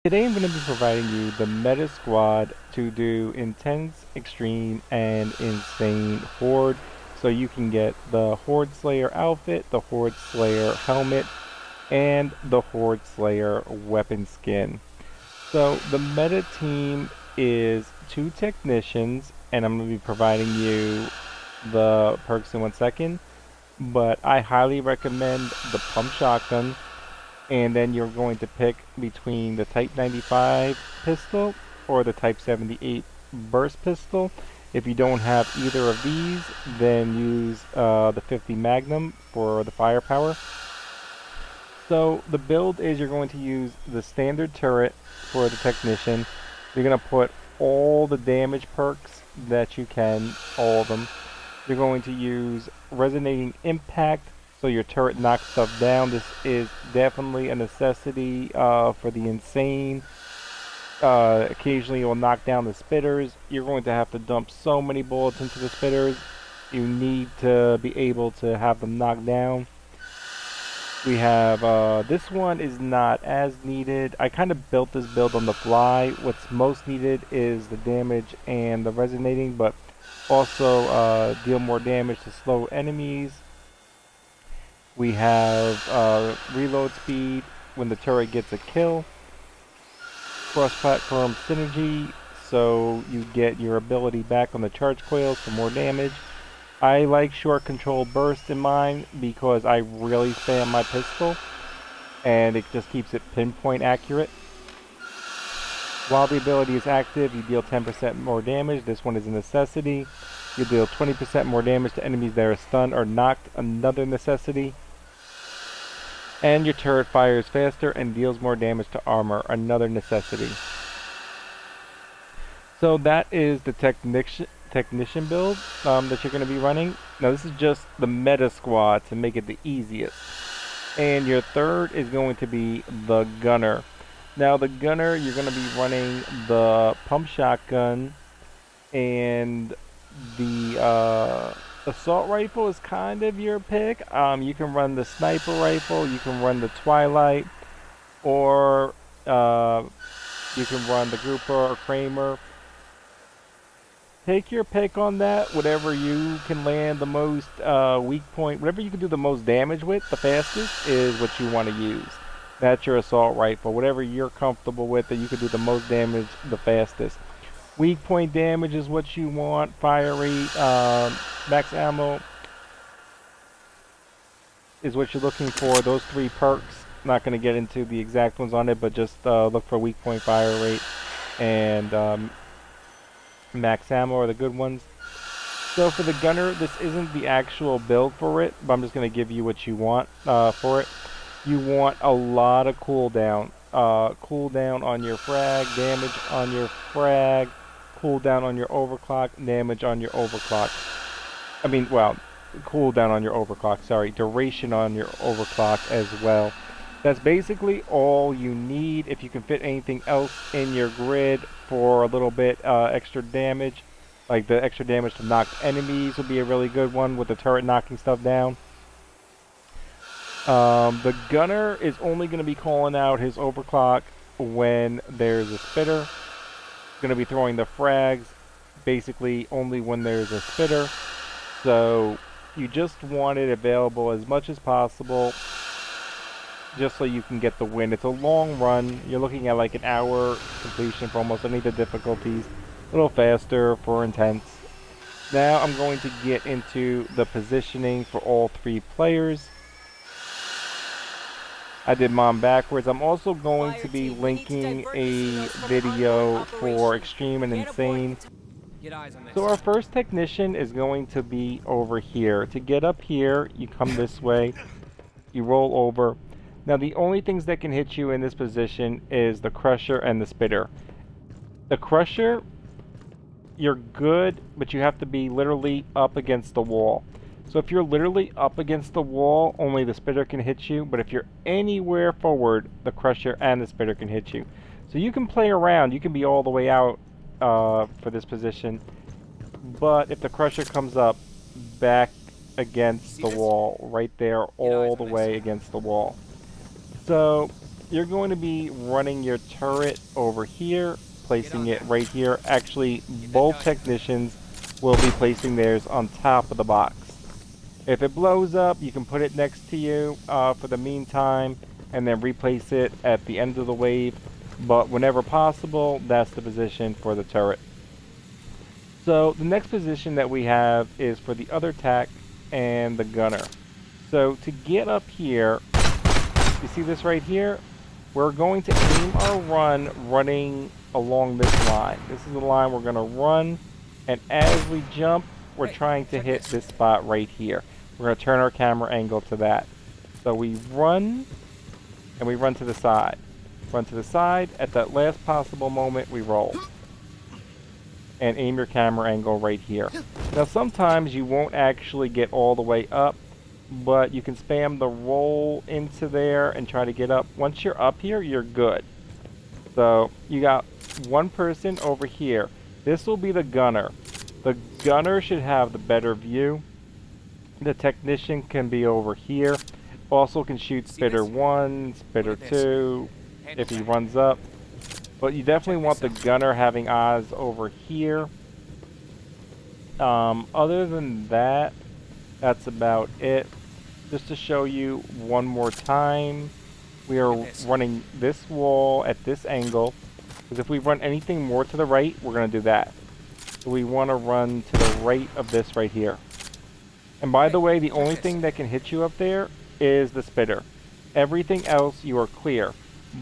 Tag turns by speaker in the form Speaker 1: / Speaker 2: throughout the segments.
Speaker 1: Today I'm going to be providing you the meta squad to do intense, extreme, and insane Horde. So you can get the Horde Slayer outfit, the Horde Slayer helmet, and the Horde Slayer weapon skin. So the meta team is 2 technicians, and I'm going to be providing you the perks in 1 second. But I highly recommend the pump shotgun, and then you're going to pick between the Type 95 pistol or the Type 78 burst pistol. If you don't have either of these, then use the 50 Magnum for the firepower. So the build is you're going to use the standard turret for the technician. You're going to put all the damage perks that you can, all of them. You're going to use resonating impact, so your turret knocks stuff down. This is definitely a necessity for the insane. Occasionally it will knock down the spitters. You're going to have to dump so many bullets into the spitters. You need to be able to have them knocked down. We have, this one is not as needed. I kind of built this build on the fly. What's most needed is the damage and the resonating, but also deal more damage to slow enemies. We have reload speed when the turret gets a kill. Cross-platform synergy, so you get your ability back on the charge coils for more damage. I like short control burst in mine because I really spam my pistol and it just keeps it pinpoint accurate. While the ability is active, you deal 10% more damage. This one is a necessity. You deal 20% more damage to enemies that are stunned or knocked, another necessity. And your turret fires faster and deals more damage to armor, another necessity. So that is the technician build that you're going to be running. Now this is just the meta squad to make it the easiest. And your third is going to be the gunner. Now the gunner, you're going to be running the pump shotgun, and the assault rifle is kind of your pick. You can run the sniper rifle, you can run the Twilight, or you can run the Grouper or Kramer. Take your pick on that. Whatever you can land the most weak point, whatever you can do the most damage with, the fastest, is what you want to use. That's your assault rifle. Whatever you're comfortable with, that you can do the most damage the fastest. Weak point damage is what you want. Fire rate, max ammo is what you're looking for. Those 3 perks. Not going to get into the exact ones on it, but just look for weak point, fire rate, and max ammo are the good ones. So for the gunner, this isn't the actual build for it, but I'm just going to give you what you want for it. You want a lot of cooldown. Cooldown on your frag, damage on your frag, cooldown on your overclock, damage on your overclock. Cooldown on your overclock, sorry. Duration on your overclock as well. That's basically all you need. If you can fit anything else in your grid for a little bit extra damage, like the extra damage to knocked enemies would be a really good one with the turret knocking stuff down. The gunner is only going to be calling out his overclock when there's a spitter. Going to be throwing the frags basically only when there's a spitter. So you just want it available as much as possible, just so you can get the win. It's a long run. You're looking at like an hour completion for almost any of the difficulties. A little faster for intense. Now I'm going to get into the positioning for all 3 players. I did mine backwards. I'm also going to be linking a video for extreme and insane. So our first technician is going to be over here. To get up here, you come this way, you roll over. Now the only things that can hit you in this position is the crusher and the spitter. The crusher, you're good, but you have to be literally up against the wall. So if you're literally up against the wall, only the spitter can hit you. But if you're anywhere forward, the crusher and the spitter can hit you. So you can play around. You can be all the way out for this position. But if the crusher comes up back against the wall, right there, all the way against the wall. So you're going to be running your turret over here, placing it right here. Actually, both technicians will be placing theirs on top of the box. If it blows up, you can put it next to you for the meantime, and then replace it at the end of the wave. But whenever possible, that's the position for the turret. So the next position that we have is for the other tac and the gunner. So to get up here, you see this right here? We're going to aim our run running along this line. This is the line we're going to run, and as we jump, we're trying to hit this spot right here. We're going to turn our camera angle to that. So we run, and we run to the side. Run to the side. At that last possible moment, we roll. And aim your camera angle right here. Now sometimes you won't actually get all the way up, but you can spam the roll into there and try to get up. Once you're up here, you're good. So you got one person over here. This will be the gunner. The gunner should have the better view. The technician can be over here. Also can shoot spitter 1, spitter 2 if he runs up. But you definitely want the gunner having eyes over here. Other than that, that's about it. Just to show you one more time, we are running this wall at this angle. Because if we run anything more to the right, we're going to do that. So we want to run to the right of this right here. And by the way, the only thing that can hit you up there is the spitter. Everything else, you are clear.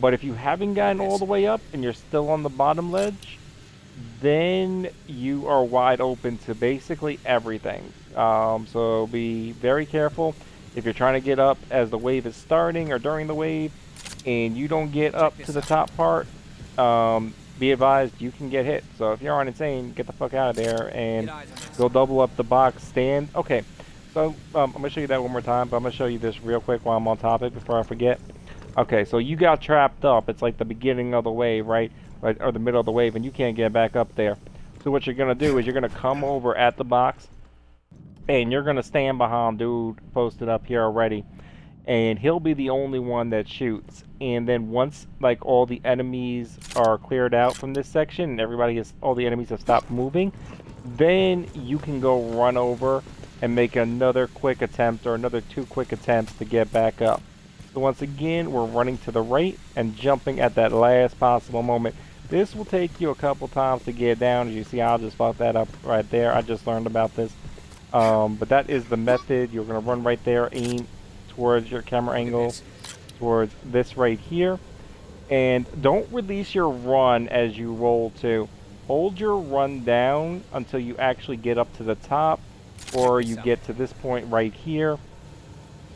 Speaker 1: But if you haven't gotten all the way up and you're still on the bottom ledge, then you are wide open to basically everything. So be very careful. If you're trying to get up as the wave is starting or during the wave and you don't get up to the top part, be advised you can get hit. So if you're on insane, get the fuck out of there and go double up the box stand. Okay, so I'm going to show you that one more time, but I'm going to show you this real quick while I'm on topic before I forget. Okay, so you got trapped up. It's like the beginning of the wave, right? Or the middle of the wave, and you can't get back up there. So what you're going to do is you're going to come over at the box, and you're going to stand behind dude posted up here already. And he'll be the only one that shoots. And then once, like, all the enemies are cleared out from this section, and all the enemies have stopped moving, then you can go run over and make another quick attempt, or another 2 quick attempts to get back up. So once again, we're running to the right and jumping at that last possible moment. This will take you a couple times to get down. As you see, I'll just fuck that up right there. I just learned about this. But that is the method. You're going to run right there, aim towards your camera angle, towards this right here. And don't release your run as you roll too. Hold your run down until you actually get up to the top, or you get to this point right here.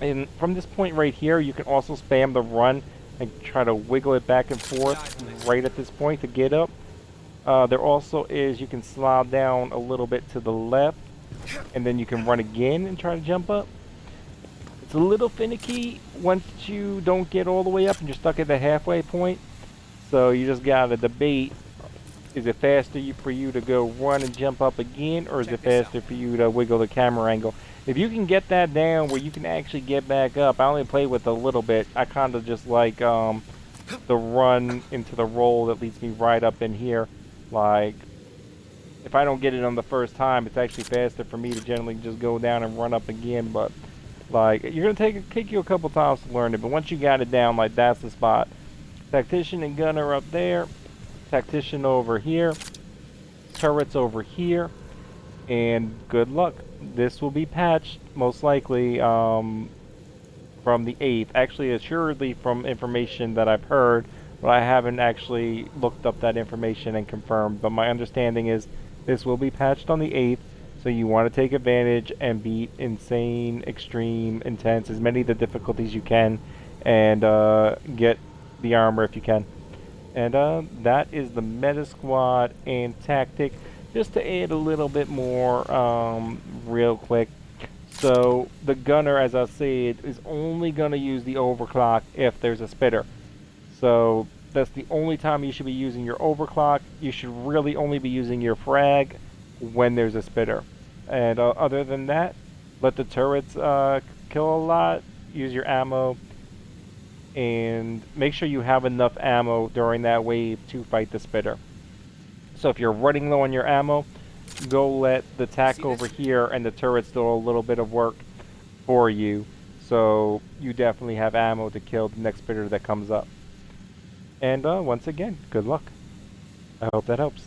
Speaker 1: And from this point right here, you can also spam the run and try to wiggle it back and forth right at this point to get up. There also is, you can slide down a little bit to the left, and then you can run again and try to jump up. It's a little finicky once you don't get all the way up and you're stuck at the halfway point. So you just gotta debate, is it faster for you to go run and jump up again, or is it faster for you to wiggle the camera angle? If you can get that down where you can actually get back up, I only play with a little bit. I kind of just like the run into the roll that leads me right up in here. Like, if I don't get it on the first time, it's actually faster for me to generally just go down and run up again. But like, you're gonna take you a couple times to learn it. But once you got it down, like, that's the spot. Tactician and gunner up there. Tactician over here. Turrets over here. And good luck. This will be patched, most likely, from the 8th. Actually, assuredly from information that I've heard, but I haven't actually looked up that information and confirmed. But my understanding is this will be patched on the 8th, so you want to take advantage and beat insane, extreme, intense, as many of the difficulties you can, and get the armor if you can. And that is the meta squad and tactic. Just to add a little bit more real quick. So the gunner, as I said, is only going to use the overclock if there's a spitter. So that's the only time you should be using your overclock. You should really only be using your frag when there's a spitter. And other than that, let the turrets kill a lot. Use your ammo. and make sure you have enough ammo during that wave to fight the spitter. So if you're running low on your ammo, go let the tack over here and the turrets do a little bit of work for you. So you definitely have ammo to kill the next spitter that comes up. And once again, good luck. I hope that helps.